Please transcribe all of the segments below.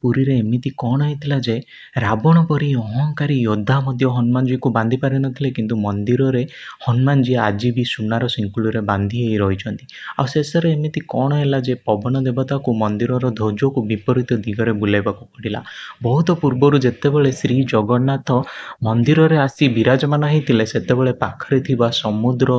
ପୁରୀରେ ଏମିତି କ'ଣ ହେଇଥିଲା ଯେ ରାବଣ ପରି ଅହଙ୍କାରୀ ଯୋଦ୍ଧା ମଧ୍ୟ ହନୁମାନଜୀକୁ ବାନ୍ଧି ପାରିନଥିଲେ, କିନ୍ତୁ ମନ୍ଦିରରେ ହନୁମାନଜୀ ଆଜି ବି ସୁନାର ଶିଙ୍କୁଳରେ ବାନ୍ଧି ହେଇ ରହିଛନ୍ତି। ଆଉ ଶେଷରେ ଏମିତି କ'ଣ ହେଲା ଯେ ପବନ ଦେବତାକୁ ମନ୍ଦିରର ଧ୍ୱଜକୁ ବିପରୀତ ଦିଗରେ ବୁଲାଇବାକୁ ପଡ଼ିଲା। ବହୁତ ପୂର୍ବରୁ ଯେତେବେଳେ ଶ୍ରୀ ଜଗନ୍ନାଥ ମନ୍ଦିରରେ ଆସି ବିରାଜମାନ ହେଇଥିଲେ, ସେତେବେଳେ ପାଖରେ ଥିବା ସମୁଦ୍ର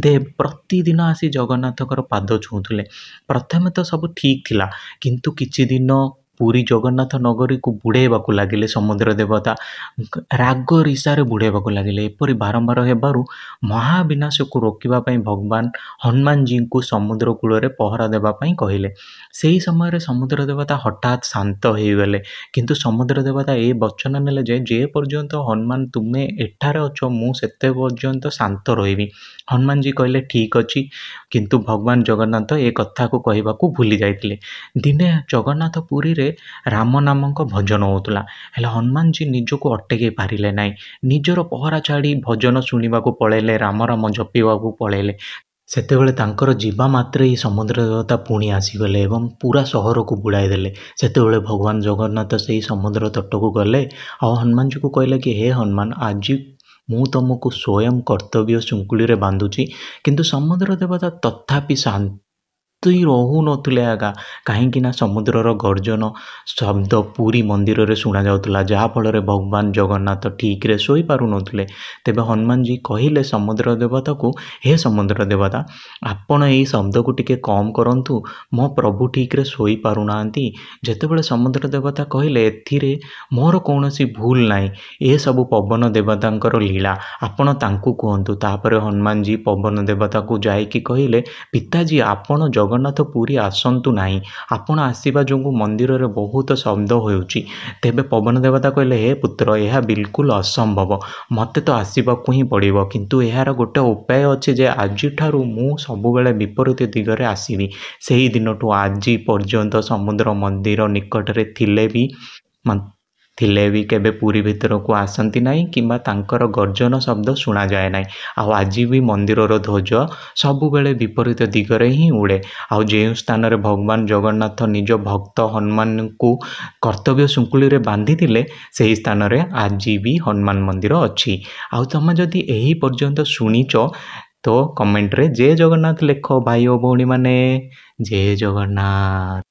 ଦେବ ପ୍ରତିଦିନ ଆସି ଜଗନ୍ନାଥଙ୍କର ପାଦ ଛୁଉଁଥିଲେ। ପ୍ରଥମେ ତ ସବୁ ଠିକ୍ ଥିଲା, କିନ୍ତୁ କିଛି ଦିନ ପୁରୀ ଜଗନ୍ନାଥ ନଗରୀକୁ ବୁଡ଼େଇବାକୁ ଲାଗିଲେ ସମୁଦ୍ର ଦେବତା। ରାଗ ରିସାରେ ବୁଡ଼େଇବାକୁ ଲାଗିଲେ। ଏପରି ବାରମ୍ବାର ହେବାରୁ ମହାବିନାଶକୁ ରୋକିବା ପାଇଁ ଭଗବାନ ହନୁମାନଜୀଙ୍କୁ ସମୁଦ୍ର କୂଳରେ ପହରା ଦେବା ପାଇଁ କହିଲେ। ସେହି ସମୟରେ ସମୁଦ୍ର ଦେବତା ହଠାତ୍ ଶାନ୍ତ ହେଇଗଲେ, କିନ୍ତୁ ସମୁଦ୍ର ଦେବତା ଏ ବଚନ ନେଲେ ଯେ ପର୍ଯ୍ୟନ୍ତ ହନୁମାନ ତୁମେ ଏଠାରେ ଅଛ, ମୁଁ ସେତେ ପର୍ଯ୍ୟନ୍ତ ଶାନ୍ତ ରହିବି। ହନୁମାନଜୀ କହିଲେ ଠିକ୍ ଅଛି, କିନ୍ତୁ ଭଗବାନ ଜଗନ୍ନାଥ ଏ କଥାକୁ କହିବାକୁ ଭୁଲି ଯାଇଥିଲେ। ଦିନେ ଜଗନ୍ନାଥ ପୁରୀରେ ରାମ ନାମକ ଭଜନ ହେଉଥିଲା, ହେଲେ ହନୁମାନଜୀ ନିଜକୁ ଅଟକେଇ ପାରିଲେ ନାହିଁ। ନିଜର ପହରା ଛାଡ଼ି ଭଜନ ଶୁଣିବାକୁ ପଳେଇଲେ, ରାମ ରାମ ଜପିବାକୁ ପଳେଇଲେ। ସେତେବେଳେ ତାଙ୍କର ଯିବା ମାତ୍ରେ ଏହି ସମୁଦ୍ର ଦେବତା ପୁଣି ଆସିଗଲେ ଏବଂ ପୁରା ସହରକୁ ବୁଡ଼ାଇ ଦେଲେ। ସେତେବେଳେ ଭଗବାନ ଜଗନ୍ନାଥ ସେହି ସମୁଦ୍ର ତଟକୁ ଗଲେ ଆଉ ହନୁମାନଜୀକୁ କହିଲେ କି ହେ ହନୁମାନ, ଆଜି ମୁଁ ତୁମକୁ ସ୍ୱୟଂ କର୍ତ୍ତବ୍ୟ ଶୃଙ୍ଖଳିରେ ବାନ୍ଧୁଛି। କିନ୍ତୁ ସମୁଦ୍ର ଦେବତା ତଥାପି ଶାନ୍ତି ରହୁନଥିଲେ ଆଗା, କାହିଁକିନା ସମୁଦ୍ରର ଗର୍ଜନ ଶବ୍ଦ ପୁରୀ ମନ୍ଦିରରେ ଶୁଣାଯାଉଥିଲା, ଯାହାଫଳରେ ଭଗବାନ ଜଗନ୍ନାଥ ଠିକ୍ରେ ଶୋଇପାରୁନଥିଲେ। ତେବେ ହନୁମାନଜୀ କହିଲେ ସମୁଦ୍ର ଦେବତାକୁ, ହେ ସମୁଦ୍ର ଦେବତା, ଆପଣ ଏହି ଶବ୍ଦକୁ ଟିକେ କମ୍ କରନ୍ତୁ, ମୋ ପ୍ରଭୁ ଠିକ୍ରେ ଶୋଇପାରୁନାହାନ୍ତି। ଯେତେବେଳେ ସମୁଦ୍ର ଦେବତା କହିଲେ ଏଥିରେ ମୋର କୌଣସି ଭୁଲ ନାହିଁ, ଏସବୁ ପବନ ଦେବତାଙ୍କର ଲୀଳା, ଆପଣ ତାଙ୍କୁ କୁହନ୍ତୁ। ତାପରେ ହନୁମାନଜୀ ପବନ ଦେବତାକୁ ଯାଇକି କହିଲେ, ପିତାଜୀ, ଆପଣ ଜଗନ୍ନାଥ ପୁରୀ ଆସନ୍ତୁ ନାହିଁ, ଆପଣ ଆସିବା ଯୋଗୁଁ ମନ୍ଦିରରେ ବହୁତ ଶବ୍ଦ ହେଉଛି। ତେବେ ପବନ ଦେବତା କହିଲେ, ହେ ପୁତ୍ର, ଏହା ବିଲକୁଲ ଅସମ୍ଭବ, ମୋତେ ତ ଆସିବାକୁ ହିଁ ପଡ଼ିବ। କିନ୍ତୁ ଏହାର ଗୋଟେ ଉପାୟ ଅଛି ଯେ ଆଜିଠାରୁ ମୁଁ ସବୁବେଳେ ବିପରୀତ ଦିଗରେ ଆସିବି। ସେହି ଦିନଠୁ ଆଜି ପର୍ଯ୍ୟନ୍ତ ସମୁଦ୍ର ମନ୍ଦିର ନିକଟରେ ଥିଲେ ବି କେବେ ପୁରୀ ଭିତରକୁ ଆସନ୍ତି ନାହିଁ କିମ୍ବା ତାଙ୍କର ଗର୍ଜନ ଶବ୍ଦ ଶୁଣାଯାଏ ନାହିଁ। ଆଉ ଆଜି ବି ମନ୍ଦିରର ଧ୍ୱଜ ସବୁବେଳେ ବିପରୀତ ଦିଗରେ ହିଁ ଉଡ଼େ। ଆଉ ଯେଉଁ ସ୍ଥାନରେ ଭଗବାନ ଜଗନ୍ନାଥ ନିଜ ଭକ୍ତ ହନୁମାନଙ୍କୁ କର୍ତ୍ତବ୍ୟ ଶୃଙ୍ଖଳିରେ ବାନ୍ଧିଥିଲେ, ସେହି ସ୍ଥାନରେ ଆଜି ବି ହନୁମାନ ମନ୍ଦିର ଅଛି। ଆଉ ତମେ ଯଦି ଏହି ପର୍ଯ୍ୟନ୍ତ ଶୁଣିଛ ତ କମେଣ୍ଟରେ ଜୟ ଜଗନ୍ନାଥ ଲେଖ ଭାଇ ଓ ଭଉଣୀମାନେ। ଜୟ ଜଗନ୍ନାଥ।